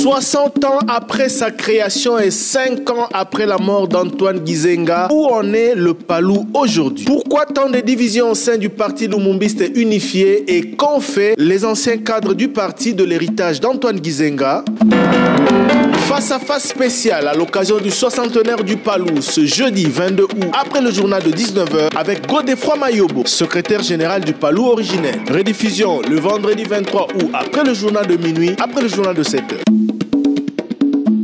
60 ans après sa création et 5 ans après la mort d'Antoine Gizenga, où en est le Palou aujourd'hui? Pourquoi tant de divisions au sein du parti lumumbiste unifié et qu'ont fait les anciens cadres du parti de l'héritage d'Antoine Gizenga? Face à face spécial à l'occasion du 60e du Palou ce jeudi 22 août après le journal de 19h avec Godefroid Mayobo, secrétaire général du Palou originel. Rediffusion le vendredi 23 août après le journal de minuit, après le journal de 7h.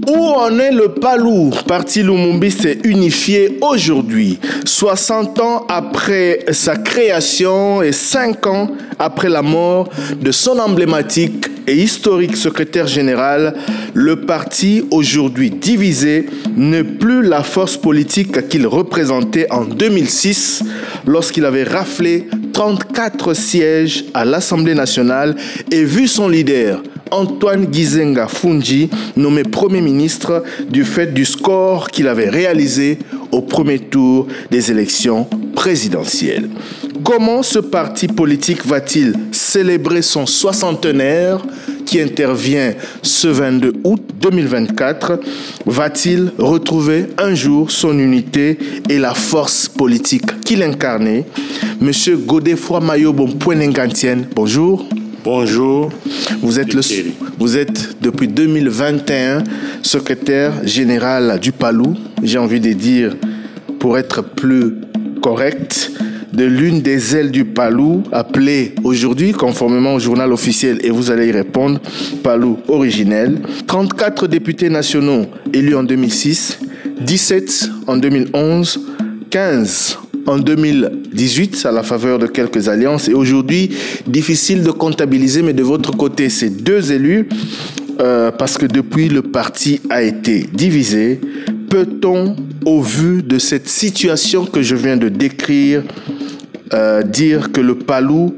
Où en est le Palou, parti lumumbiste unifié aujourd'hui, 60 ans après sa création et 5 ans après la mort de son emblématique et historique secrétaire général? Le parti aujourd'hui divisé n'est plus la force politique qu'il représentait en 2006 lorsqu'il avait raflé 34 sièges à l'Assemblée nationale et vu son leader Antoine Gizenga Fungi nommé Premier ministre du fait du score qu'il avait réalisé au premier tour des élections présidentielles. Comment ce parti politique va-t-il célébrer son soixantenaire qui intervient ce 22 août 2024? Va-t-il retrouver un jour son unité et la force politique qu'il incarnait? Monsieur Godefroid Mayobo Mpwenengantien, bonjour. Bonjour. Vous êtes depuis 2021 secrétaire général du Palou, j'ai envie de dire, pour être plus correct, de l'une des ailes du Palou, appelée aujourd'hui, conformément au journal officiel, et vous allez y répondre, Palou originel. 34 députés nationaux élus en 2006, 17 en 2011, 15 en 2018 à la faveur de quelques alliances, et aujourd'hui difficile de comptabiliser, mais de votre côté ces deux élus parce que depuis le parti a été divisé. Peut-on, au vu de cette situation que je viens de décrire, dire que le Palou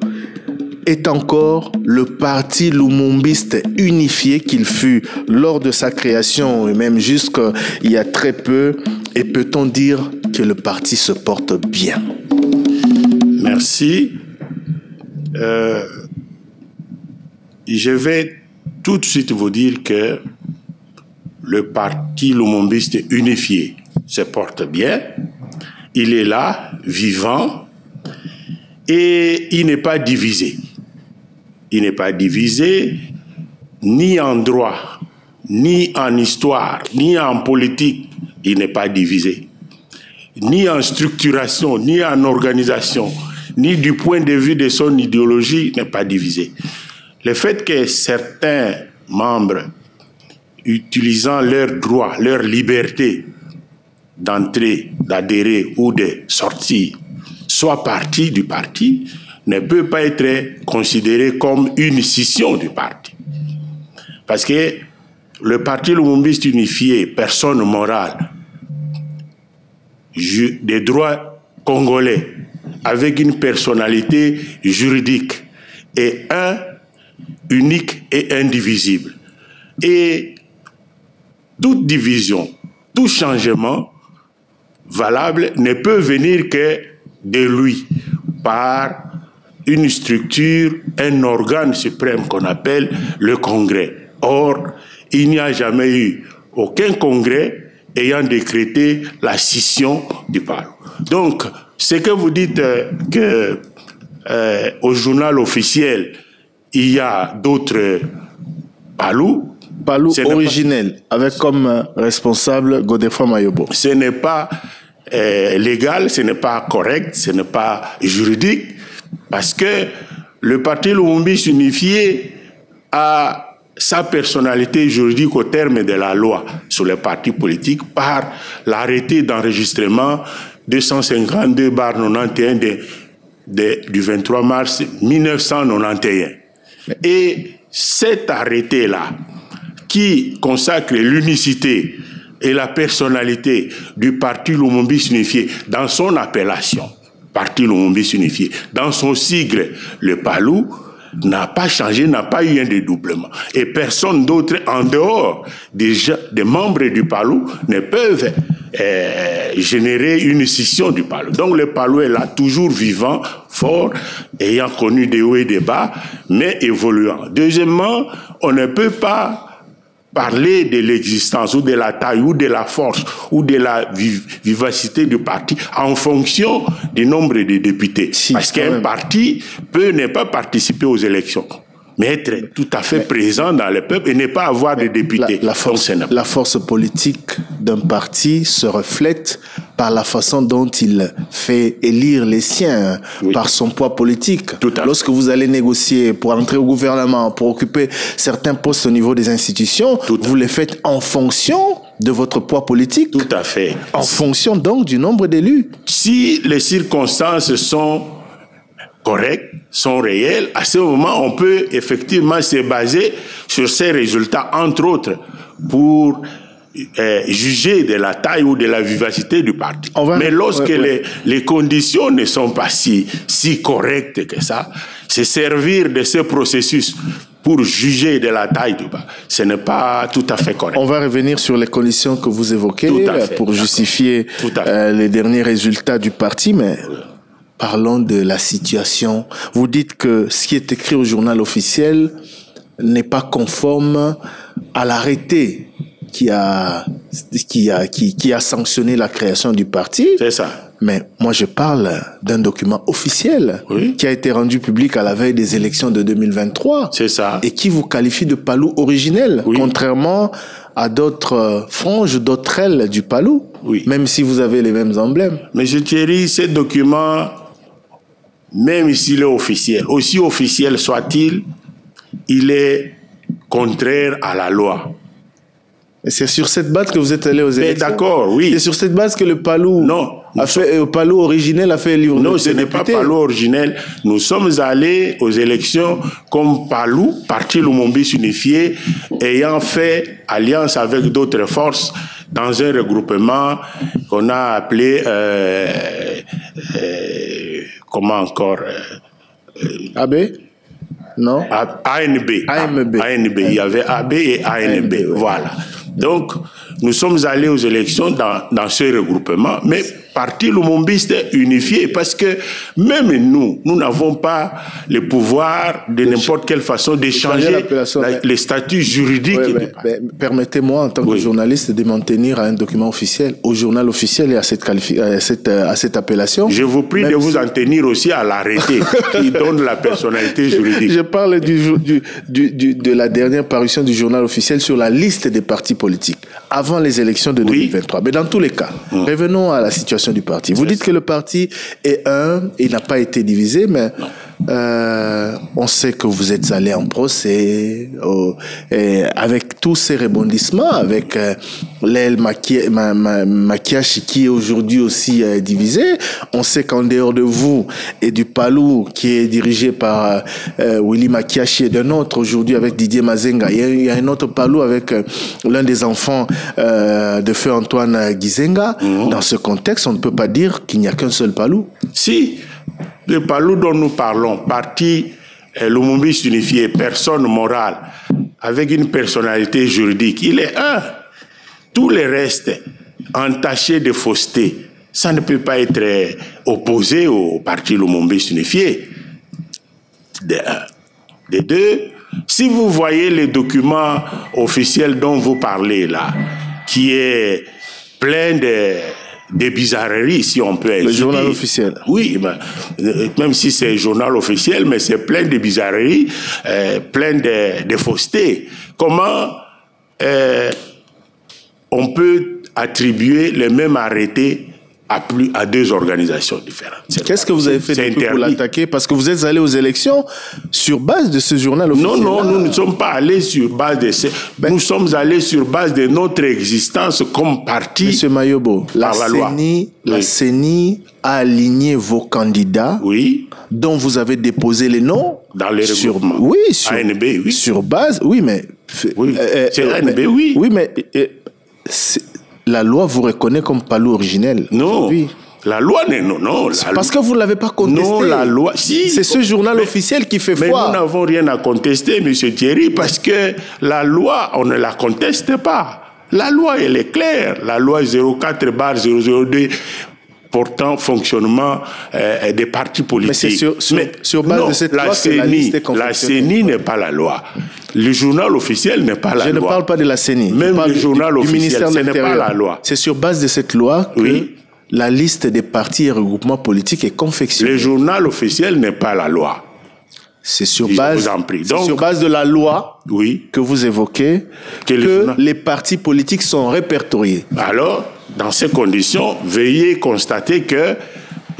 est encore le parti lumumbiste unifié qu'il fut lors de sa création et même jusqu'il y a très peu? Et peut-on dire que le parti se porte bien? Merci. Je vais tout de suite vous dire que le parti lumumbiste unifié se porte bien. Il est là, vivant, et il n'est pas divisé. Il n'est pas divisé ni en droit, ni en histoire, ni en politique. Il n'est pas divisé. Ni en structuration, ni en organisation, ni du point de vue de son idéologie, il n'est pas divisé. Le fait que certains membres, utilisant leurs droits, leur liberté d'entrer, d'adhérer ou de sortir, soient partis du parti, ne peut pas être considéré comme une scission du parti. Parce que le parti lumumbiste unifié, personne morale, des droits congolais, avec une personnalité juridique, et un unique et indivisible. Et toute division, tout changement valable ne peut venir que de lui, par une structure, un organe suprême qu'on appelle le Congrès. Or, il n'y a jamais eu aucun congrès ayant décrété la scission du Palou. Donc, ce que vous dites au journal officiel, il y a d'autres Palou. Palou originel, avec comme responsable Godefroid Mayobo. Ce n'est pas légal, ce n'est pas correct, ce n'est pas juridique, parce que le parti lumumbiste unifié a sa personnalité juridique au terme de la loi sur les partis politiques par l'arrêté d'enregistrement 252/91 du 23 mars 1991. Et cet arrêté-là, qui consacre l'unicité et la personnalité du parti lumumbiste unifié dans son appellation, parti lumumbiste unifié, dans son sigle, le Palou, n'a pas changé, n'a pas eu un dédoublement. Et personne d'autre en dehors des membres du Palou ne peuvent générer une scission du Palou. Donc le Palou est là, toujours vivant, fort, ayant connu des hauts et des bas, mais évoluant. Deuxièmement, on ne peut pas parler de l'existence ou de la taille ou de la force ou de la vivacité du parti en fonction du nombre de députés. Parce qu'un parti peut ne pas participer aux élections, mais être tout à fait présent dans le peuple et ne pas avoir de députés. La force politique d'un parti se reflète par la façon dont il fait élire les siens, par son poids politique. Lorsque vous allez négocier pour entrer au gouvernement, pour occuper certains postes au niveau des institutions, vous les faites en fonction de votre poids politique. Tout à fait. En fonction donc du nombre d'élus. Si les circonstances sont correctes, sont réelles, à ce moment, on peut effectivement se baser sur ces résultats, entre autres, pour juger de la taille ou de la vivacité du parti. Mais lorsque les conditions ne sont pas si correctes que ça, c'est servir de ce processus pour juger de la taille du parti. Ce n'est pas tout à fait correct. On va revenir sur les conditions que vous évoquez pour justifier les derniers résultats du parti, mais parlons de la situation. Vous dites que ce qui est écrit au journal officiel n'est pas conforme à l'arrêté qui a sanctionné la création du parti. C'est ça. Mais moi, je parle d'un document officiel qui a été rendu public à la veille des élections de 2023. C'est ça. Et qui vous qualifie de palou originel, contrairement à d'autres franges, d'autres ailes du palou, même si vous avez les mêmes emblèmes. Mais je Thierry, ce document, même s'il est officiel, aussi officiel soit-il, il est contraire à la loi. Et c'est sur cette base que vous êtes allé aux élections. D'accord, oui. C'est sur cette base que le palou, palou originel a fait livre. Non, ce n'est pas palou originel. Nous sommes allés aux élections comme palou, parti Lumumbiste unifié, ayant fait alliance avec d'autres forces dans un regroupement qu'on a appelé comment encore AB? Non. ANB. ANB. Il y avait AB et ANB. Voilà. Donc, nous sommes allés aux élections dans ce regroupement, mais parti Lumumbiste unifié, parce que même nous n'avons pas le pouvoir de n'importe quelle façon d'échanger les statuts juridiques. Permettez-moi, en tant que journaliste, de m'en tenir à un document officiel, au journal officiel et à cette appellation. Je vous prie de vous en tenir aussi à l'arrêté qui donne la personnalité juridique. Je parle de la dernière parution du journal officiel sur la liste des partis politiques avant les élections de 2023. Mais dans tous les cas, revenons à la situation du parti. Vous dites que le parti est il n'a pas été divisé, mais on sait que vous êtes allé en procès avec tous ces rebondissements, avec l'aile Makiashi qui est aujourd'hui aussi divisée. On sait qu'en dehors de vous et du palou qui est dirigé par Willy Makiashi et d'un autre aujourd'hui avec Didier Mazenga, il y a un autre palou avec l'un des enfants de feu Antoine Gizenga. Dans ce contexte, on ne peut pas dire qu'il n'y a qu'un seul palou. Si, le palou dont nous parlons, parti Lumumbiste unifié, personne morale, avec une personnalité juridique, il est un. Tout le reste, entaché de fausseté, ça ne peut pas être opposé au parti Lumumbiste unifié. De deux, si vous voyez les documents officiels dont vous parlez là, qui est plein de bizarreries, si on peut dire. Le journal officiel. Oui, même si c'est un journal officiel, mais c'est plein de bizarreries, plein de faussetés. Comment on peut attribuer le même arrêté à deux organisations différentes? Qu'est-ce que vous avez fait depuis pour l'attaquer? Parce que vous êtes allé aux élections sur base de ce journal officiel. Non, nous ne sommes pas allés sur base de ce... Nous sommes allés sur base de notre existence comme parti. Monsieur Mayobo, la CENI a aligné vos candidats dont vous avez déposé les noms dans les regroupements. Sur ANB, sur base, mais... c'est ANB, Oui, mais... la loi vous reconnaît comme palou originel. Non. La loi, non. Parce que vous ne l'avez pas contesté. Non, la loi, si. C'est ce journal officiel qui fait foi. Mais nous n'avons rien à contester, M. Thierry, parce que la loi, on ne la conteste pas. La loi, elle est claire. La loi 04/002 portant fonctionnement des partis politiques. Mais sur base de cette loi que la liste est confectionnée. La CENI n'est pas la loi. Le journal officiel n'est pas la loi. Je ne parle pas de la CENI. Même le journal officiel, ce n'est pas la loi. C'est sur base de cette loi que la liste des partis et regroupements politiques est confectionnée. Le journal officiel n'est pas la loi. C'est sur base de la loi que vous évoquez que les partis politiques sont répertoriés. Alors, dans ces conditions, veuillez constater que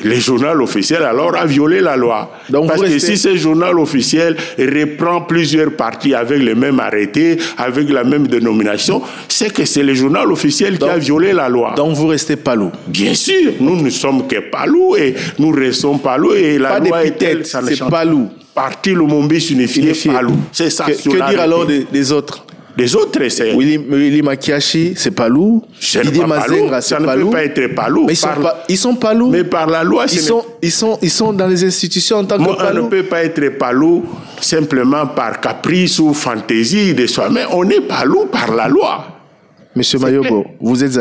le journal officiel alors a violé la loi. Donc parce que si ce journal officiel reprend plusieurs partis avec le même arrêté, avec la même dénomination, c'est que c'est le journal officiel qui a violé la loi. Donc vous restez Palou? Bien sûr, nous ne sommes que Palou et nous restons Palou et la loi est telle, ça ne change pas. Palou. Parti Lumumbiste unifié, Palou. C'est ça. Que dire alors des autres? Les autres, c'est... Willy Makiashi, c'est Palou. Didier Mazenga, c'est Palou. Ça ne peut pas être Palou. Mais ils sont Palou. Mais par la loi, ils sont dans les institutions en tant que Palou. On ne peut pas être Palou simplement par caprice ou fantaisie de soi. Mais on est Palou par la loi. Monsieur Mayobo, vous êtes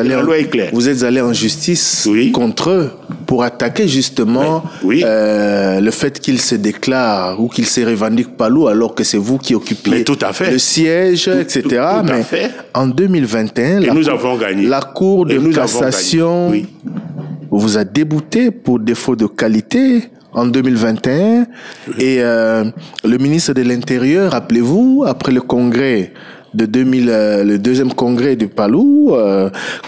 allé en justice contre eux pour attaquer justement le fait qu'ils se déclarent ou qu'ils se revendiquent Palou alors que c'est vous qui occupez le siège, etc. Mais en 2021, nous avons gagné. La Cour de cassation vous a débouté pour défaut de qualité en 2021 et le ministre de l'Intérieur, rappelez-vous, après le congrès le deuxième congrès de Palou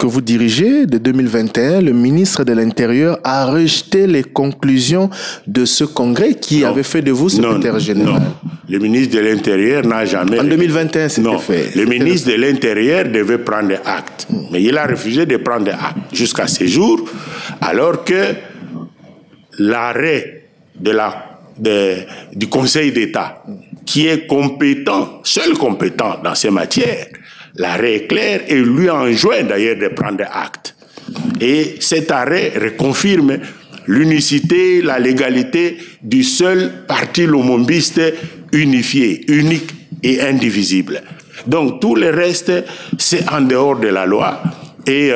que vous dirigez de 2021, le ministre de l'Intérieur a rejeté les conclusions de ce congrès qui avait fait de vous secrétaire général. Non, le ministre de l'Intérieur n'a jamais... En 2021, c'était fait. Le ministre de l'Intérieur devait prendre acte, mais il a refusé de prendre acte jusqu'à ce jour, alors que l'arrêt du Conseil d'État, qui est compétent, seul compétent dans ces matières, l'arrêt est clair et lui enjoint d'ailleurs de prendre acte. Et cet arrêt reconfirme l'unicité, la légalité du seul parti lumumbiste unifié, unique et indivisible. Donc tout le reste, c'est en dehors de la loi. Et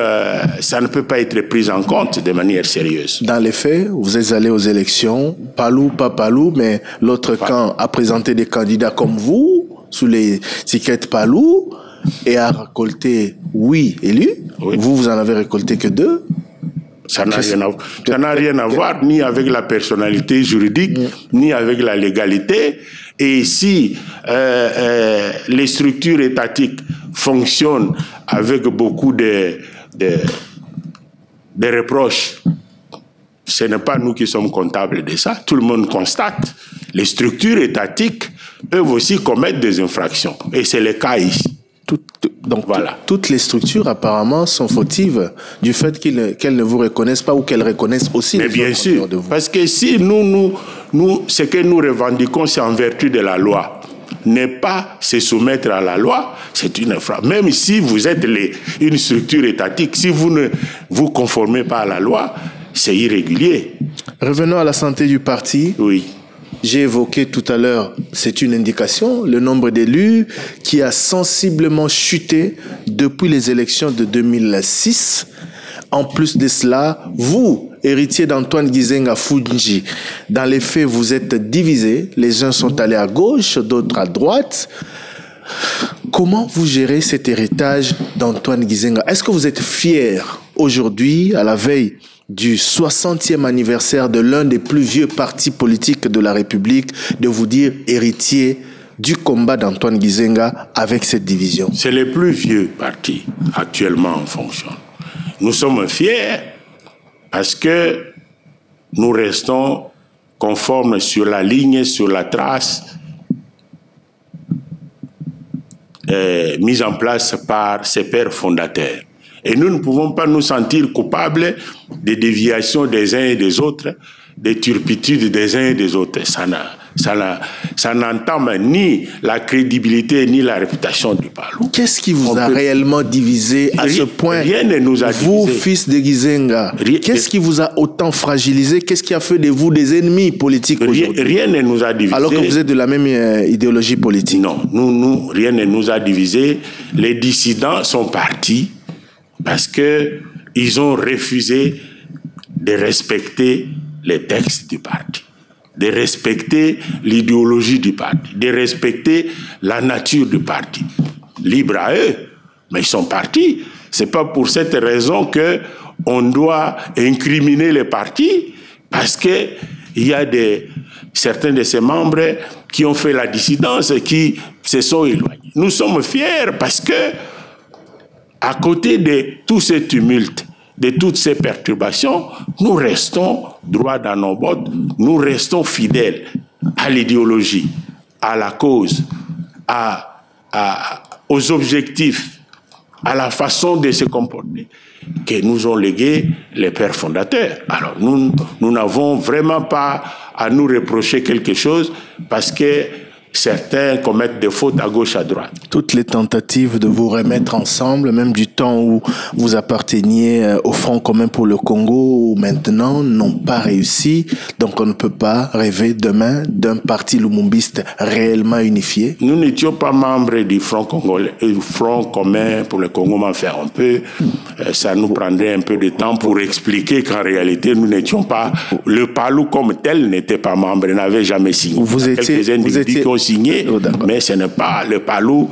ça ne peut pas être pris en compte de manière sérieuse. Dans les faits, vous êtes allé aux élections, Palou, pas Palou, mais l'autre camp a présenté des candidats comme vous, sous les étiquettes Palou, et a récolté 8 élus. Vous en avez récolté que 2. Ça n'a rien à voir ni avec la personnalité juridique, ni avec la légalité. Et si les structures étatiques fonctionnent avec beaucoup de reproches, ce n'est pas nous qui sommes comptables de ça. Tout le monde constate. Les structures étatiques peuvent aussi commettre des infractions. Et c'est le cas ici. Donc voilà. Toutes les structures apparemment sont fautives du fait qu'elles ne vous reconnaissent pas ou qu'elles reconnaissent aussi les autres. Bien sûr, parce que si nous, ce que nous revendiquons, c'est en vertu de la loi. Ne pas se soumettre à la loi, c'est une infraction. Même si vous êtes une structure étatique, si vous ne vous conformez pas à la loi, c'est irrégulier. Revenons à la santé du parti. Oui. J'ai évoqué tout à l'heure, c'est une indication, le nombre d'élus qui a sensiblement chuté depuis les élections de 2006. En plus de cela, vous, héritier d'Antoine Gizenga Fudji, dans les faits, vous êtes divisés. Les uns sont allés à gauche, d'autres à droite. Comment vous gérez cet héritage d'Antoine Gizenga? Est-ce que vous êtes fier aujourd'hui, à la veille du 60e anniversaire de l'un des plus vieux partis politiques de la République, de vous dire héritier du combat d'Antoine Gizenga avec cette division? C'est le plus vieux parti actuellement en fonction. Nous sommes fiers parce que nous restons conformes sur la ligne, sur la trace mise en place par ses pères fondateurs. Et nous ne pouvons pas nous sentir coupables des déviations des uns et des autres, des turpitudes des uns et des autres. Ça n'entame ni la crédibilité ni la réputation du Palou. Qu'est-ce qui vous a réellement divisé à ce point? Rien ne nous a divisé. Vous, fils de Gizenga, qu'est-ce qui vous a autant fragilisé? Qu'est-ce qui a fait de vous des ennemis politiques aujourd'hui? Rien ne nous a divisé. Alors que vous êtes de la même idéologie politique. Non, rien ne nous a divisé. Les dissidents sont partis parce qu'ils ont refusé de respecter les textes du parti, de respecter l'idéologie du parti, de respecter la nature du parti. Libre à eux, mais ils sont partis. C'est pas pour cette raison que on doit incriminer les partis, parce que il y a certains de ses membres qui ont fait la dissidence et qui se sont éloignés. Nous sommes fiers parce que, à côté de tous ces tumultes, de toutes ces perturbations, nous restons droits dans nos bottes, nous restons fidèles à l'idéologie, à la cause, aux objectifs, à la façon de se comporter que nous ont légué les pères fondateurs. Alors nous n'avons vraiment pas à nous reprocher quelque chose parce que certains commettent des fautes à gauche, à droite. Toutes les tentatives de vous remettre ensemble, même du temps où vous apparteniez au Front commun pour le Congo, maintenant, n'ont pas réussi. Donc on ne peut pas rêver demain d'un parti lumumbiste réellement unifié. Nous n'étions pas membres du Front congolais, Front commun pour le Congo, mais enfin un peu, ça nous prendrait un peu de temps pour expliquer qu'en réalité, nous n'étions pas, le PALU comme tel n'était pas membre, n'avait jamais signé. Vous étiez signé, mais ce n'est pas le PALU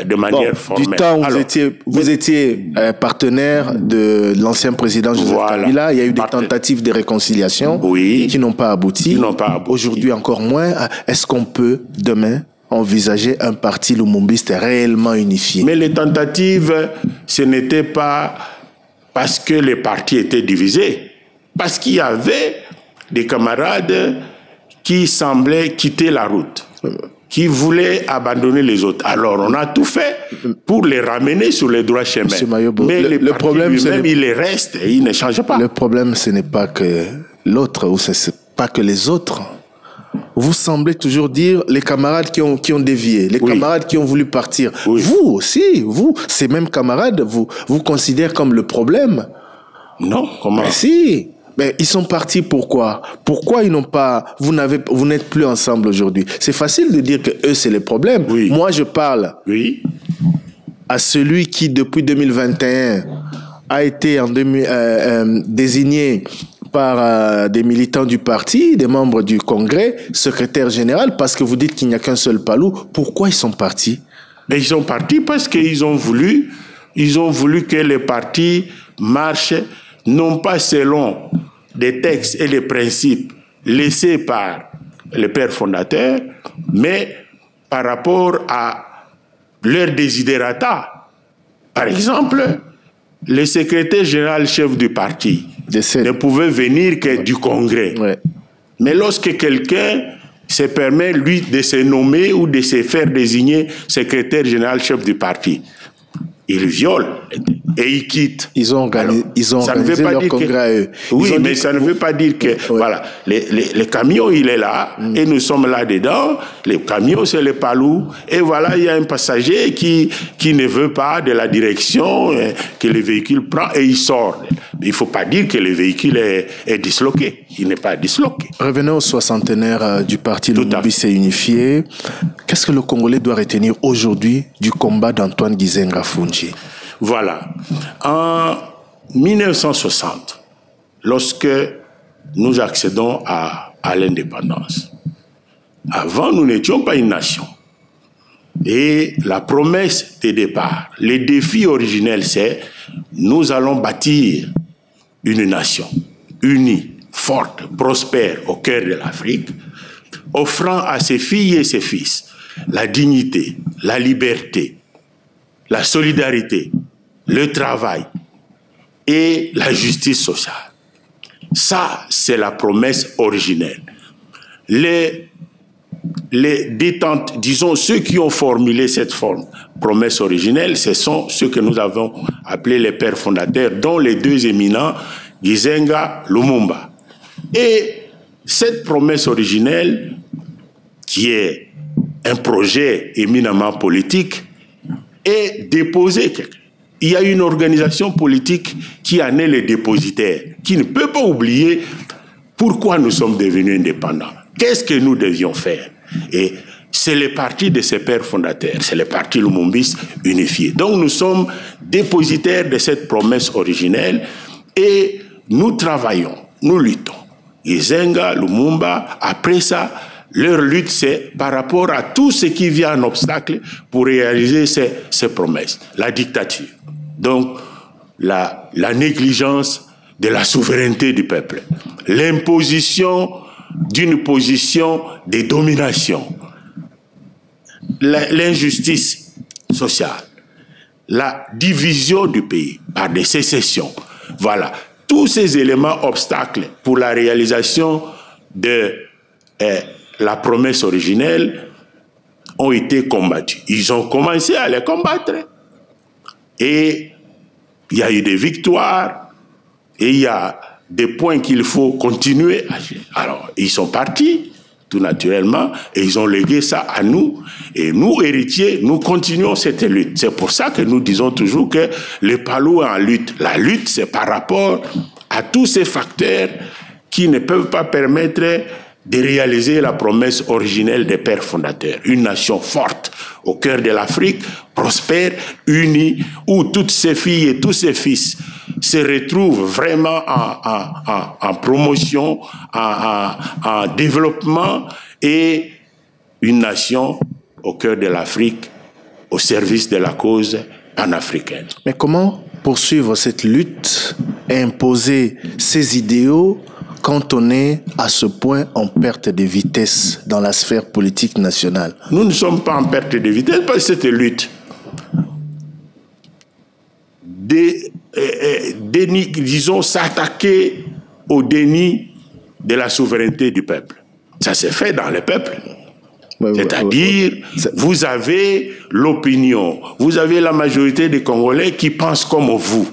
de manière formelle. Du temps où vous étiez partenaire de l'ancien président Joseph Kabila, il y a eu des tentatives de réconciliation qui n'ont pas abouti. Aujourd'hui encore moins. Est-ce qu'on peut demain envisager un parti lumumbiste réellement unifié? Mais les tentatives, ce n'était pas parce que les partis étaient divisés, parce qu'il y avait des camarades qui semblaient quitter la route, qui voulaient abandonner les autres. Alors, on a tout fait pour les ramener sur les droits chemins. Mais le problème, lui-même, il les reste et il ne change pas. Le problème, ce n'est pas que l'autre, ou ce n'est pas que les autres. Vous semblez toujours dire les camarades qui ont dévié, les camarades qui ont voulu partir. Vous aussi, ces mêmes camarades, vous considérez comme le problème. Non, comment? Mais si. Mais ils sont partis pourquoi? Pourquoi ils n'ont pas... Vous n'êtes plus ensemble aujourd'hui. C'est facile de dire que eux, c'est le problème. Moi, je parle à celui qui, depuis 2021, a été désigné par des militants du parti, des membres du Congrès, secrétaire général, parce que vous dites qu'il n'y a qu'un seul Palou. Pourquoi ils sont partis? Mais ils sont partis parce qu'ils ont voulu que les partis marchent non pas selon des textes et des principes laissés par les pères fondateurs, mais par rapport à leurs desiderata. Par exemple, le secrétaire général chef du parti ne pouvait venir que du Congrès. Mais lorsque quelqu'un se permet, lui, de se nommer ou de se faire désigner secrétaire général chef du parti, il viole et il quitte. Ils ont organisé leur congrès à eux. Oui, mais ça ne veut pas dire que... Voilà, les camions, il est là, et nous sommes là-dedans. Les camions, c'est les palous. Et voilà, il y a un passager qui ne veut pas de la direction que le véhicule prend, et il sort. Mais il ne faut pas dire que le véhicule est disloqué. Il n'est pas disloqué. Revenons au soixantenaire du parti Lumumbiste unifié. Qu'est-ce que le Congolais doit retenir aujourd'hui du combat d'Antoine Gizenga Fungi? Voilà. En 1960, lorsque nous accédons à l'indépendance, avant, nous n'étions pas une nation. Et la promesse de départ, le défi originel, c'est nous allons bâtir une nation unie, forte, prospère au cœur de l'Afrique, offrant à ses filles et ses fils la dignité, la liberté, la solidarité, le travail et la justice sociale. Ça, c'est la promesse originelle. Les détentes, disons, ceux qui ont formulé cette promesse originelle, ce sont ceux que nous avons appelés les pères fondateurs, dont les deux éminents, Gizenga, Lumumba. Et cette promesse originelle, qui est un projet éminemment politique, est déposée. Il y a une organisation politique qui en est le dépositaire, qui ne peut pas oublier pourquoi nous sommes devenus indépendants. Qu'est-ce que nous devions faire? Et c'est le parti de ces pères fondateurs, c'est le parti lumumbiste unifié. Donc nous sommes dépositaires de cette promesse originelle et nous travaillons nous luttons. Gizenga, Lumumba, après ça, leur lutte, c'est par rapport à tout ce qui vient en obstacle pour réaliser ces promesses. La dictature. Donc, la négligence de la souveraineté du peuple. L'imposition d'une position de domination. L'injustice sociale. La division du pays par des sécessions. Voilà. Tous ces éléments obstacles pour la réalisation de la promesse originelle ont été combattus. Ils ont commencé à les combattre. Et il y a eu des victoires. Et il y a des points qu'il faut continuer à gérer. Alors, ils sont partis, tout naturellement, et ils ont légué ça à nous. Et nous, héritiers, nous continuons cette lutte. C'est pour ça que nous disons toujours que le Palou est en lutte. La lutte, c'est par rapport à tous ces facteurs qui ne peuvent pas permettre de réaliser la promesse originelle des pères fondateurs. Une nation forte au cœur de l'Afrique, prospère, unie, où toutes ses filles et tous ses fils se retrouvent vraiment en promotion, en développement, et une nation au cœur de l'Afrique, au service de la cause panafricaine. Mais comment poursuivre cette lutte et imposer ces idéaux quand on est à ce point en perte de vitesse dans la sphère politique nationale? Nous ne sommes pas en perte de vitesse parce que cette lutte disons, s'attaquer au déni de la souveraineté du peuple. Ça s'est fait dans le peuple. C'est-à-dire, vous avez l'opinion, vous avez la majorité des Congolais qui pensent comme vous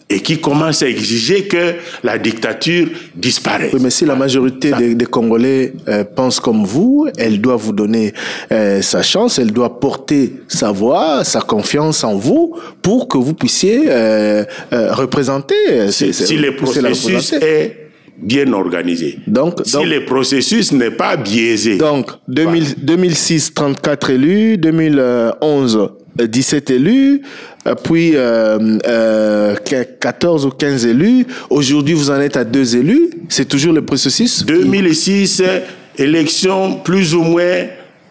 et qui commencent à exiger que la dictature disparaisse. Oui, mais si la majorité des Congolais pensent comme vous, elle doit vous donner sa chance, elle doit porter sa voix, sa confiance en vous pour que vous puissiez représenter. Si le processus est bien organisé. Si le processus n'est pas biaisé. Donc, 2006, 34 élus, 2011, 17 élus, puis 14 ou 15 élus. Aujourd'hui, vous en êtes à 2 élus. C'est toujours le processus? 2006, élection plus ou moins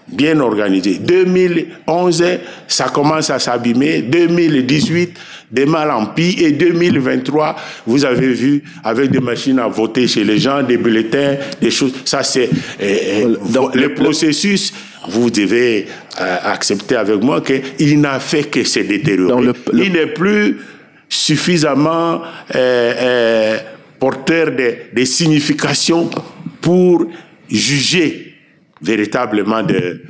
bien organisée. 2011, ça commence à s'abîmer. 2018, des mal en pis. Et 2023, vous avez vu, avec des machines à voter chez les gens, des bulletins, des choses. Ça, c'est le processus. Vous devez accepter avec moi qu'il n'a fait que se détériorer. Il n'est plus suffisamment porteur de signification pour juger véritablement de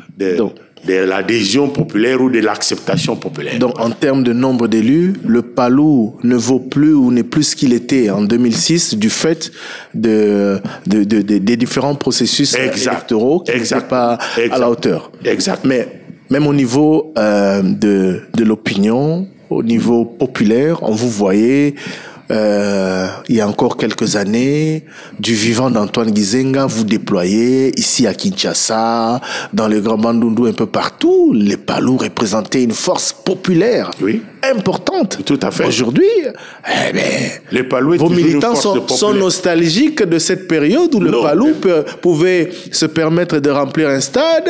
l'adhésion populaire ou de l'acceptation populaire. Donc, en termes de nombre d'élus, le Palou ne vaut plus ou n'est plus ce qu'il était en 2006 du fait des différents processus électoraux qui n'étaient pas à la hauteur. Exact. Mais même au niveau de l'opinion, au niveau populaire, on vous voyait... il y a encore quelques années, du vivant d'Antoine Gizenga, vous déployez ici à Kinshasa, dans le Grand Bandundu, un peu partout. Les Palous représentaient une force populaire importante. Tout à fait. Aujourd'hui, les Palous vos militants sont nostalgiques de cette période où le Palou pouvait se permettre de remplir un stade,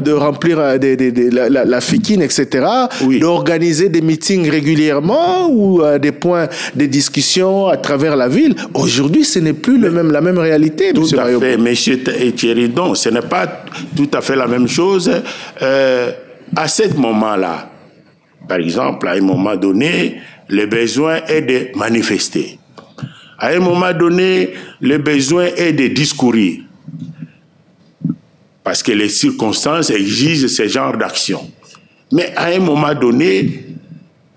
de remplir la Fikine, etc., d'organiser des meetings régulièrement ou des points des discussions à travers la ville. Aujourd'hui, ce n'est plus la même réalité, tout M. à fait, M. Thierry, donc, ce n'est pas tout à fait la même chose. À ce moment-là, par exemple, à un moment donné, le besoin est de manifester. À un moment donné, le besoin est de discourir. Parce que les circonstances exigent ce genre d'action. Mais à un moment donné,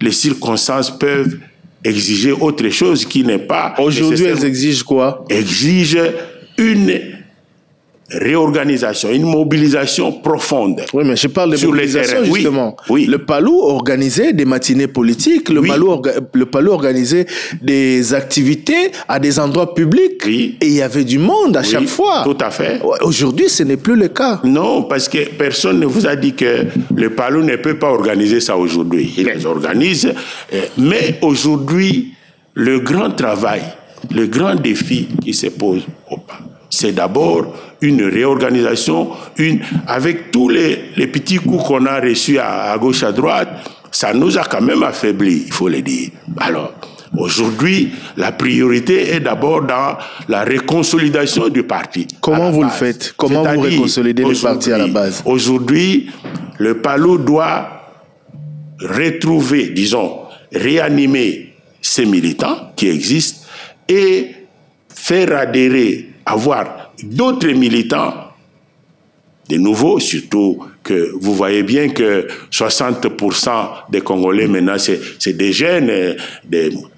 les circonstances peuvent exiger autre chose qui n'est pas... Aujourd'hui, elles exigent quoi? Exigent une réorganisation, une mobilisation profonde. Oui, mais je parle de mobilisation, justement. Oui. Le Palou organisait des matinées politiques, le Palou organisait des activités à des endroits publics, et il y avait du monde à chaque fois. Tout à fait. Aujourd'hui, ce n'est plus le cas. Non, parce que personne ne vous a dit que le Palou ne peut pas organiser ça aujourd'hui. Il les organise, mais aujourd'hui, le grand travail le grand défi qui se pose au pas, c'est d'abord une réorganisation, avec tous les petits coups qu'on a reçus à gauche, à droite, ça nous a quand même affaiblis, il faut le dire. Alors, aujourd'hui, la priorité est d'abord dans la réconsolidation du parti. Comment vous le faites? Comment vous réconsolidez le parti à la base? Aujourd'hui, le PALU doit retrouver, disons, réanimer ces militants qui existent et faire adhérer, avoir d'autres militants, de nouveaux, surtout que vous voyez bien que 60% des Congolais maintenant, c'est des jeunes.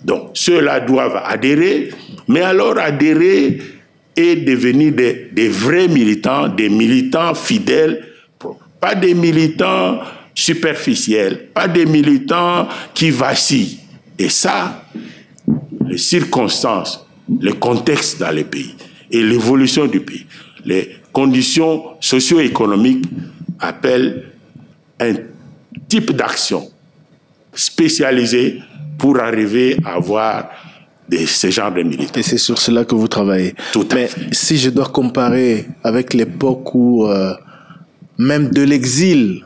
Donc, ceux-là doivent adhérer, mais alors adhérer et devenir des vrais militants, des militants fidèles, pas des militants superficiels, pas des militants qui vacillent. Et ça, les circonstances, le contexte dans le pays et l'évolution du pays, les conditions socio-économiques appellent un type d'action spécialisée pour arriver à avoir ce genre de militants. Et c'est sur cela que vous travaillez. Tout à fait. Si je dois comparer avec l'époque où, même de l'exil,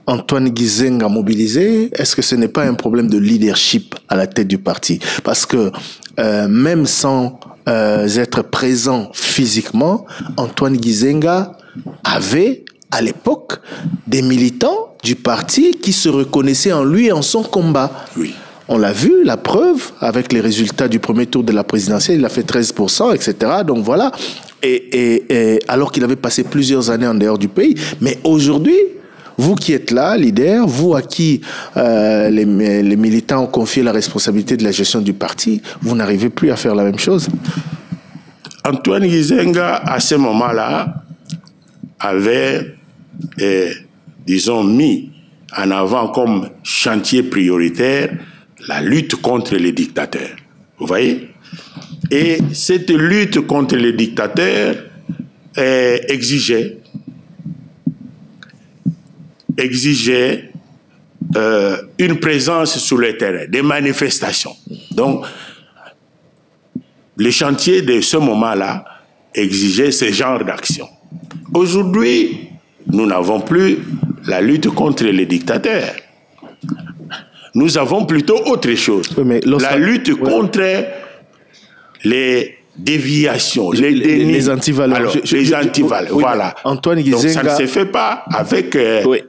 Antoine Gizenga a mobilisé, est-ce que ce n'est pas un problème de leadership à la tête du parti? Parce que même sans être présent physiquement, Antoine Gizenga avait à l'époque des militants du parti qui se reconnaissaient en lui et en son combat. Oui. On l'a vu, la preuve, avec les résultats du premier tour de la présidentielle, il a fait 13%, etc. Donc voilà. Et alors qu'il avait passé plusieurs années en dehors du pays. Mais aujourd'hui, vous qui êtes là, leader, vous à qui les militants ont confié la responsabilité de la gestion du parti, vous n'arrivez plus à faire la même chose. Antoine Gizenga, à ce moment-là, avait, disons, mis en avant comme chantier prioritaire la lutte contre les dictateurs. Vous voyez? Et cette lutte contre les dictateurs exigeait une présence sur le terrain, des manifestations. Donc, les chantiers de ce moment-là exigeaient ce genre d'action. Aujourd'hui, nous n'avons plus la lutte contre les dictateurs. Nous avons plutôt autre chose. Oui, la lutte contre les déviations, les antivaleurs. Alors, les antivaleurs, oui, voilà. Antoine Gizenga, donc ça ne se fait pas avec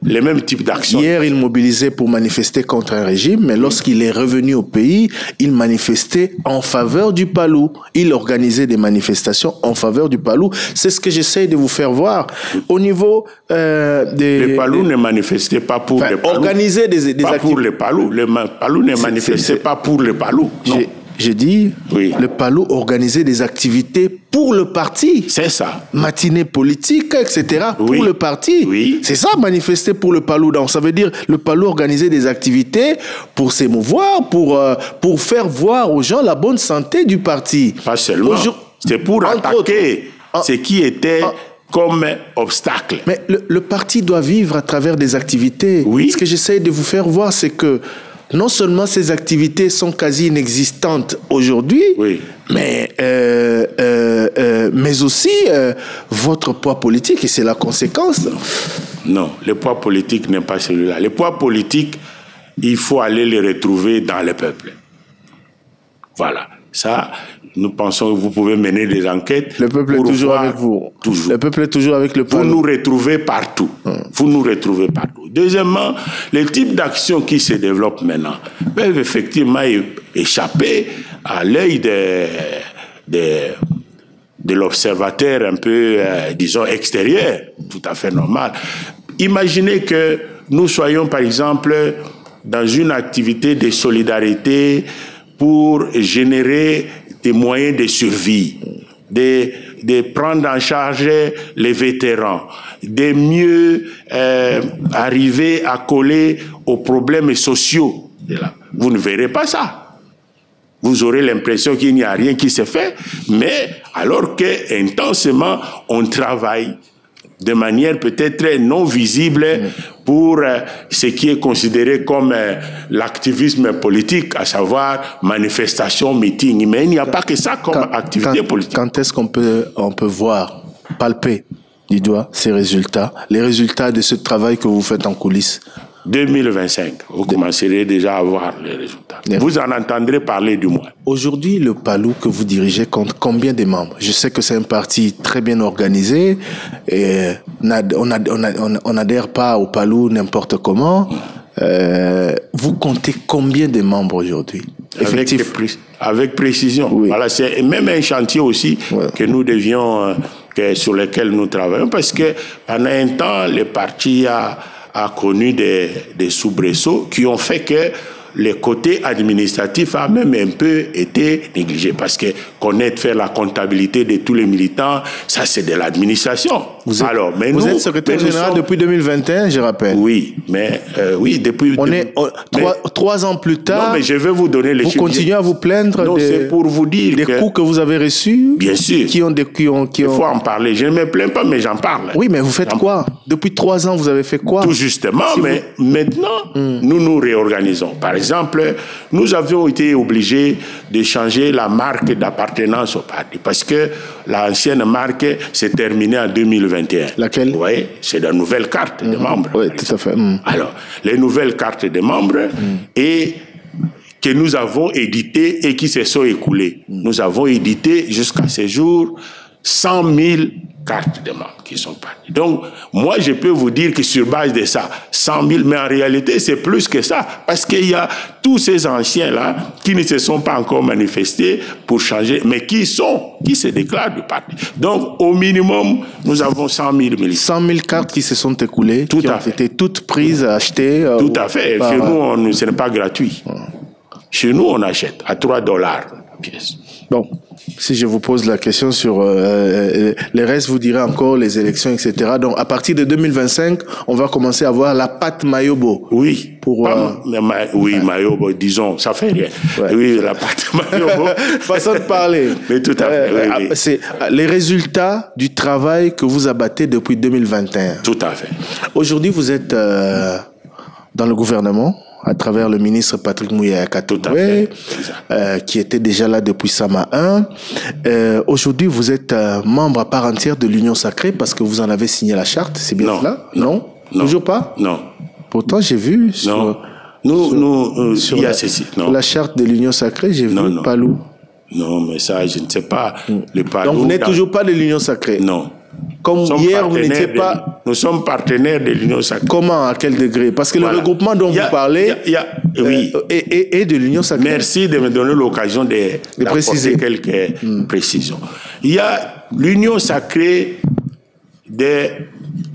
les mêmes types d'actions. Hier, il mobilisait pour manifester contre un régime, mais lorsqu'il est revenu au pays, il manifestait en faveur du PALU. Il organisait des manifestations en faveur du PALU. C'est ce que j'essaie de vous faire voir. Au niveau le PALU ne manifestait pas pour le PALU. Organiser des pas pour le PALU. Le PALU ne manifestait pas pour le PALU. Non. J'ai dit, oui. Le PALU organisait des activités pour le parti. C'est ça. Matinée politique, etc. Oui. Pour le parti. Oui. C'est ça, manifester pour le PALU. Donc, ça veut dire le PALU organisait des activités pour s'émouvoir, pour faire voir aux gens la bonne santé du parti. Pas seulement. C'est pour attaquer ce qui était comme obstacle. Mais le parti doit vivre à travers des activités. Oui. Ce que j'essaie de vous faire voir, c'est que non seulement ces activités sont quasi inexistantes aujourd'hui, oui. mais aussi votre poids politique, et c'est la conséquence. Non, le poids politique n'est pas celui-là. Le poids politique, il faut aller le retrouver dans le peuple. Voilà. Ça, nous pensons que vous pouvez mener des enquêtes. Le peuple est toujours avec vous. Toujours. Le peuple est toujours avec le peuple. Vous nous retrouvez partout. Vous nous retrouvez partout. Deuxièmement, les types d'actions qui se développent maintenant peuvent effectivement échapper à l'œil de l'observateur un peu, disons, extérieur, tout à fait normal. Imaginez que nous soyons, par exemple, dans une activité de solidarité pour générer des moyens de survie, de prendre en charge les vétérans, de mieux arriver à coller aux problèmes sociaux. Vous ne verrez pas ça. Vous aurez l'impression qu'il n'y a rien qui se fait, mais alors qu'intensément, on travaille de manière peut-être non visible pour ce qui est considéré comme l'activisme politique, à savoir manifestation, meeting. Mais il n'y a pas que ça comme activité politique. Quand est-ce qu'on peut voir, palper du doigt ces résultats, les résultats de ce travail que vous faites en coulisses? 2025, vous commencerez déjà à voir les résultats. Vous en entendrez parler du moins. Aujourd'hui, le PALU que vous dirigez compte combien de membres? Je sais que c'est un parti très bien organisé et on n'adhère pas au PALU n'importe comment. Vous comptez combien de membres aujourd'hui? Avec précision. Oui. Voilà, c'est même un chantier aussi que nous devions, sur lequel nous travaillons, parce que pendant un temps, le parti a connu des soubresauts qui ont fait que le côté administratif a même un peu été négligé. Parce que connaître, faire la comptabilité de tous les militants, ça c'est de l'administration. Vous êtes secrétaire général depuis 2021, je rappelle. Oui, mais oui, depuis... On est 3 ans plus tard. Non, mais je vais vous donner les chiffres. Vous continuez à vous plaindre c'est pour vous dire des coups que vous avez reçus. Bien sûr. Il faut en parler. Je ne me plains pas, mais j'en parle. Oui, mais vous faites quoi? Depuis 3 ans, vous avez fait quoi? Tout justement, mais maintenant, nous nous réorganisons. Par exemple, nous avions été obligés de changer la marque d'appartenance au parti parce que l'ancienne marque s'est terminée en 2021. Laquelle? Oui, c'est la nouvelle carte de membres. Oui, tout à fait. Alors, les nouvelles cartes de membres et que nous avons éditées et qui se sont écoulées. Nous avons édité jusqu'à ce jour 100 000 cartes de membres qui sont parties. Donc, moi, je peux vous dire que sur base de ça, 100 000, mais en réalité, c'est plus que ça. Parce qu'il y a tous ces anciens-là qui ne se sont pas encore manifestés pour changer, mais qui se déclarent du parti. Donc, au minimum, nous avons 100 000 militants. 100 000 cartes qui se sont écoulées, qui ont été toutes prises, achetées. Tout à fait. Chez nous, ce n'est pas gratuit. Chez nous, on achète à $3 la pièce. Bon, si je vous pose la question sur les restes, vous direz encore les élections, etc. Donc, à partir de 2025, on va commencer à voir la pâte Mayobo. Oui. Mayobo, disons, ça fait rien. Ouais. Oui, la pâte Mayobo. Façon de parler. Mais tout à fait. Oui. C'est les résultats du travail que vous abattez depuis 2021. Tout à fait. Aujourd'hui, vous êtes dans le gouvernement, à travers le ministre Patrick Mouyaya Katoué, qui était déjà là depuis Sama 1. Aujourd'hui, vous êtes membre à part entière de l'Union Sacrée parce que vous en avez signé la charte, c'est bien cela? Non. Toujours pas? Non. Pourtant, j'ai vu sur la charte de l'Union Sacrée, j'ai vu Palou. Non, mais ça, je ne sais pas. Le Palou, donc, vous n'êtes toujours pas de l'Union Sacrée? Non. Comme hier, vous n'étiez pas... Nous sommes partenaires de l'Union Sacrée. Comment? À quel degré? Parce que le regroupement dont vous parlez est de l'Union Sacrée. Merci de me donner l'occasion de préciser quelques précisions. Il y a l'Union Sacrée de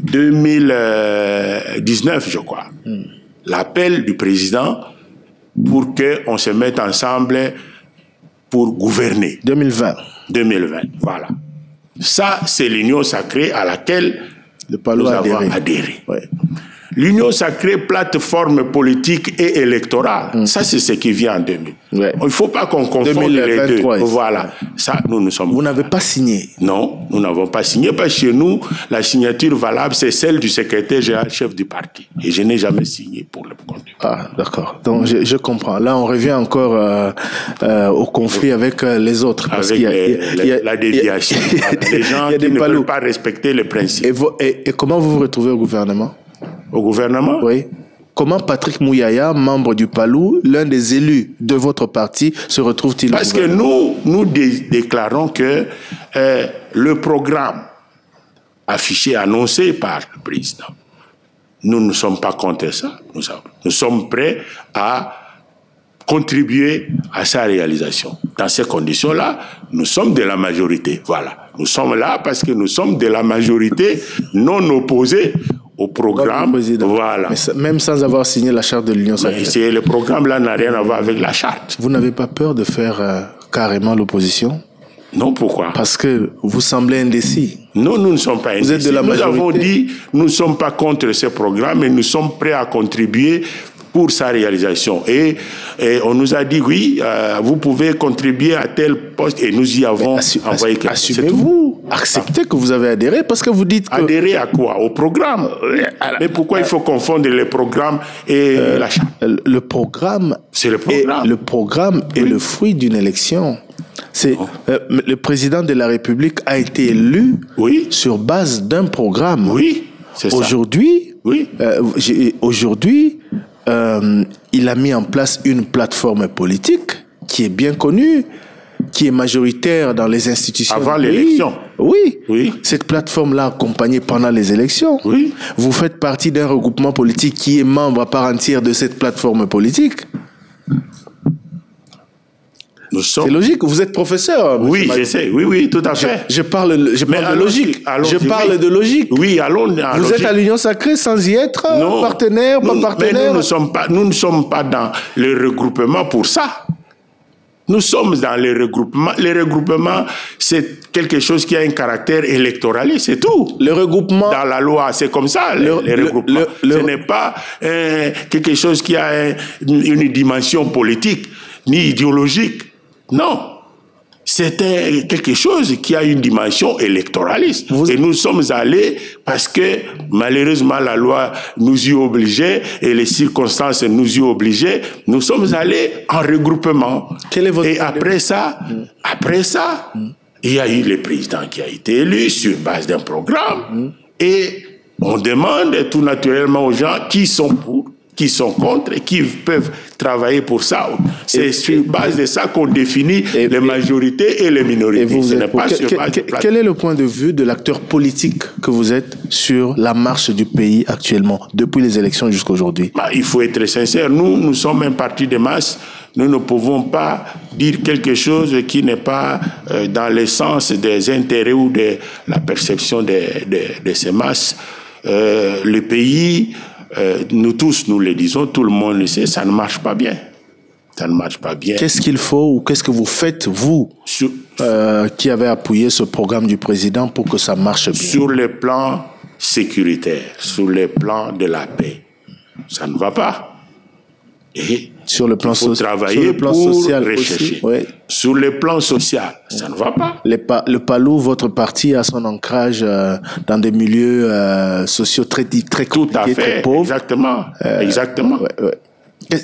2019, je crois. L'appel du président pour qu'on se mette ensemble pour gouverner. 2020, voilà. Ça, c'est l'Union Sacrée à laquelle nous avons adhéré. Ouais. L'Union Sacrée, plateforme politique et électorale, ça, c'est ce qui vient en 2000. Ouais. Il ne faut pas qu'on confonde les deux. Voilà. Ça, nous sommes... Vous n'avez pas signé? Non, nous n'avons pas signé parce que chez nous, la signature valable, c'est celle du secrétaire général chef du parti. Et je n'ai jamais signé pour le compte. Ah, d'accord. Donc, je comprends. Là, on revient encore au conflit avec les autres. Parce avec la déviation. Les gens qui ne veulent pas respecter les principes. Et comment vous vous retrouvez au gouvernement? Au gouvernement? Oui. Comment Patrick Mouyaya, membre du PALU, l'un des élus de votre parti, se retrouve-t-il? Parce que nous déclarons que le programme affiché, annoncé par le président, nous ne sommes pas contre ça. Nous sommes prêts à contribuer à sa réalisation. Dans ces conditions-là, nous sommes de la majorité. Voilà. Nous sommes là parce que nous sommes de la majorité non opposée au programme. Voilà. Mais même sans avoir signé la charte de l'Union Sacrée. Le programme-là n'a rien à voir avec la charte. Vous n'avez pas peur de faire carrément l'opposition? Non, pourquoi? Parce que vous semblez indécis. Non, nous ne sommes pas indécis. Vous êtes de la majorité. Nous avons dit, nous ne sommes pas contre ce programme et nous sommes prêts à contribuer pour sa réalisation. Et on nous a dit, oui, vous pouvez contribuer à tel poste, et nous y avons envoyé quelqu'un. Assumez-vous, acceptez que vous avez adhéré, parce que vous dites que... Adhérer à quoi? Au programme. Mais pourquoi il faut confondre les programmes et la charte? Le programme... C'est le programme. Le programme est le fruit d'une élection. Le président de la République a été élu sur base d'un programme. Oui, c'est ça. Aujourd'hui, il a mis en place une plateforme politique qui est bien connue, qui est majoritaire dans les institutions. Avant l'élection. Oui. Cette plateforme-là accompagnée pendant les élections. Oui. Vous faites partie d'un regroupement politique qui est membre à part entière de cette plateforme politique. C'est logique, vous êtes professeur. Oui, je sais, oui, tout à fait. Je parle de logique. Je parle de logique. Oui, allons. Vous êtes à l'Union Sacrée sans y être partenaire, pas partenaire. Mais nous ne sommes pas dans le regroupement pour ça. Nous sommes dans les regroupements. Les regroupements, c'est quelque chose qui a un caractère électoraliste, c'est tout. Le regroupement... Dans la loi, c'est comme ça, les regroupements. Ce n'est pas quelque chose qui a une dimension politique, ni idéologique. Non. C'était quelque chose qui a une dimension électoraliste. Et nous sommes allés parce que, malheureusement, la loi nous y obligeait et les circonstances nous y obligeaient. Nous sommes allés en regroupement. Et après ça, il y a eu le président qui a été élu sur base d'un programme. Et on demande tout naturellement aux gens qui sont pour, qui sont contre et qui peuvent travailler pour ça. C'est sur base de ça qu'on définit les majorités et les minorités. Quel est le point de vue de l'acteur politique que vous êtes sur la marche du pays actuellement, depuis les élections jusqu'à aujourd'hui? Il faut être sincère. Nous sommes un parti de masse. Nous ne pouvons pas dire quelque chose qui n'est pas dans le sens des intérêts ou de la perception de ces masses. Le pays... nous tous, nous le disons, tout le monde le sait, ça ne marche pas bien. Ça ne marche pas bien. Qu'est-ce qu'il faut ou qu'est-ce que vous faites, vous, qui avez appuyé ce programme du président pour que ça marche bien? Sur le plan sécuritaire, sur le plan de la paix, ça ne va pas. Et sur le plan social, rechercher. Aussi, sur le plan social, ça ne va pas. Le PALU, votre parti a son ancrage dans des milieux sociaux très compliqués, très pauvres. Exactement. Exactement.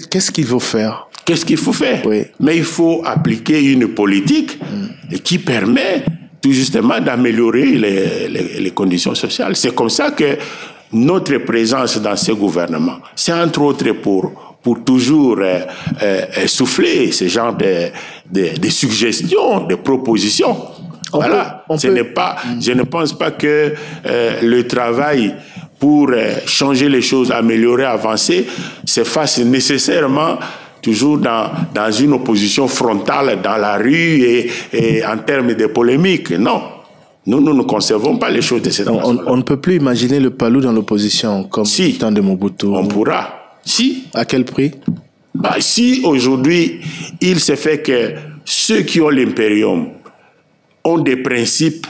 Qu'est-ce qu'il faut faire? Qu'est-ce qu'il faut faire? Mais il faut appliquer une politique qui permet tout justement d'améliorer les conditions sociales. C'est comme ça que notre présence dans ce gouvernement, c'est entre autres pour toujours souffler ce genre de suggestions, de propositions. Je ne pense pas que le travail pour changer les choses, améliorer, avancer, se fasse nécessairement toujours dans une opposition frontale dans la rue et en termes de polémique. Non. Nous ne concevons pas les choses de cette façon. On ne peut plus imaginer le PALU dans l'opposition comme le temps de Mobutu. On pourra. Si. À quel prix? Si aujourd'hui, il se fait que ceux qui ont l'impérium ont des principes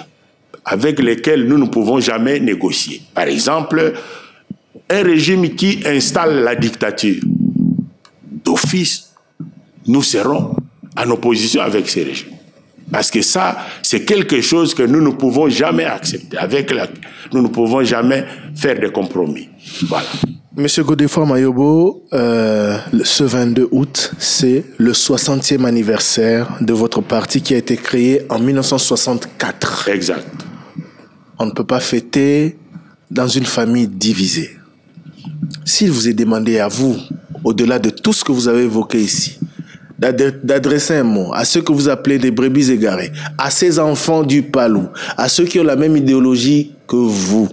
avec lesquels nous ne pouvons jamais négocier. Par exemple, un régime qui installe la dictature, d'office, nous serons en opposition avec ces régimes. Parce que ça, c'est quelque chose que nous ne pouvons jamais accepter. Nous ne pouvons jamais faire de compromis. Voilà. Monsieur Godefroid Mayobo, ce 22 août, c'est le 60e anniversaire de votre parti qui a été créé en 1964. Exact. On ne peut pas fêter dans une famille divisée. S'il vous est demandé à vous, au-delà de tout ce que vous avez évoqué ici, d'adresser un mot à ceux que vous appelez des brebis égarées, à ces enfants du PALU, à ceux qui ont la même idéologie que vous,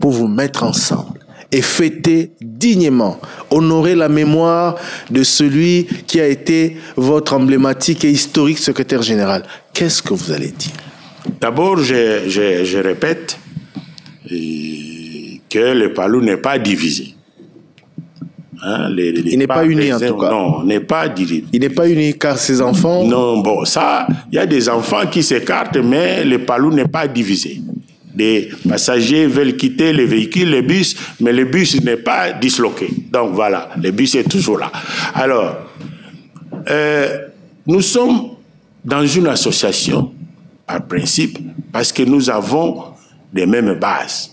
pour vous mettre ensemble et fêter dignement, honorer la mémoire de celui qui a été votre emblématique et historique secrétaire général. Qu'est-ce que vous allez dire? D'abord, je répète que le PALU n'est pas divisé. Il n'est pas uni en tout cas. Non, n'est pas divisé. Il n'est pas uni car ses enfants... Non, bon, ça, il y a des enfants qui s'écartent, mais le PALU n'est pas divisé. des passagers veulent quitter les véhicules, les bus, mais le bus n'est pas disloqué. Donc voilà, le bus est toujours là. Alors, nous sommes dans une association, par principe, parce que nous avons les mêmes bases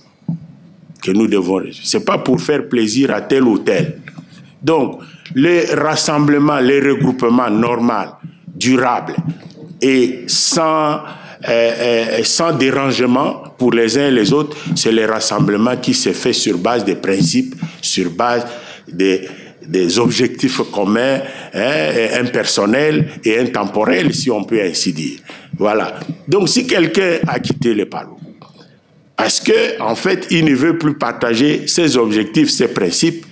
que nous devons. Ce n'est pas pour faire plaisir à tel ou tel. Donc, les rassemblements, les regroupements normaux, durables et sans dérangement pour les uns et les autres, c'est les rassemblements qui se fait sur base des principes, sur base des objectifs communs, impersonnels et intemporels, si on peut ainsi dire. Voilà. Donc, si quelqu'un a quitté le Palou, parce qu'en fait, il ne veut plus partager ses objectifs, ses principes,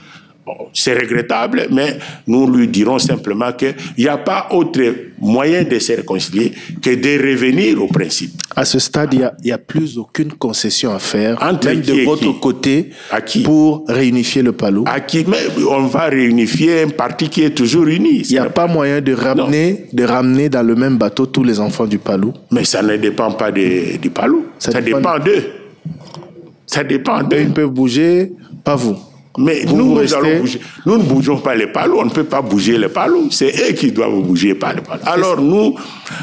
bon, c'est regrettable, mais nous lui dirons simplement qu'il n'y a pas autre moyen de se réconcilier que de revenir aux principes. À ce stade, il n'y a plus aucune concession à faire, entre même de votre côté, pour réunifier le Palou. À qui? Mais on va réunifier un parti qui est toujours uni. Il n'y a pas moyen de ramener dans le même bateau tous les enfants du Palou. Mais ça ne dépend pas du Palou. Ça dépend d'eux. Ça dépend d'eux. Ils peuvent bouger, pas vous. Mais nous allons bouger. Nous ne bougeons pas les Palous, on ne peut pas bouger les Palous. C'est eux qui doivent bouger pas les Palous. Alors nous,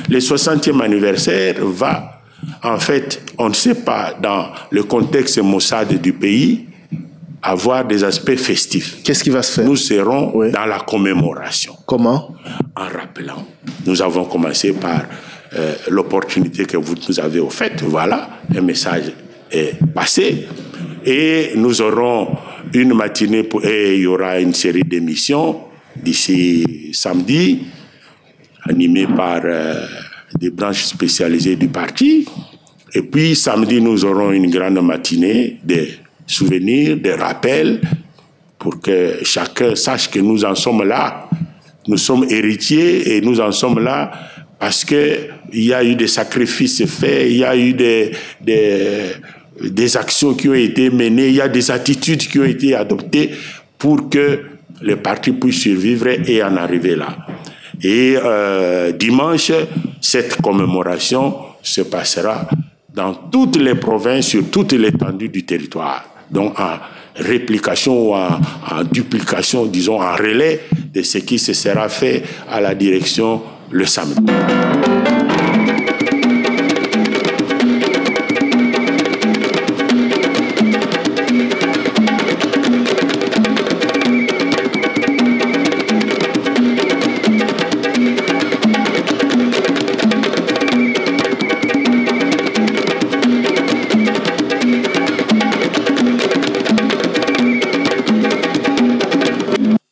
le 60e anniversaire va, en fait, on ne sait pas, dans le contexte maussade du pays, avoir des aspects festifs. Qu'est-ce qui va se faire? Nous serons dans la commémoration. Comment? En rappelant. Nous avons commencé par l'opportunité que vous nous avez offerte. Voilà, un message est passé. Et nous aurons une matinée et il y aura une série d'émissions d'ici samedi, animées par des branches spécialisées du parti. Et puis samedi, nous aurons une grande matinée de souvenirs, de rappels, pour que chacun sache que nous en sommes là. Nous sommes héritiers et nous en sommes là parce qu'il y a eu des sacrifices faits, il y a eu des actions qui ont été menées, il y a des attitudes qui ont été adoptées pour que le parti puisse survivre et en arriver là. Et dimanche, cette commémoration se passera dans toutes les provinces, sur toute l'étendue du territoire. Donc en réplication ou en duplication, disons en relais de ce qui se sera fait à la direction le samedi.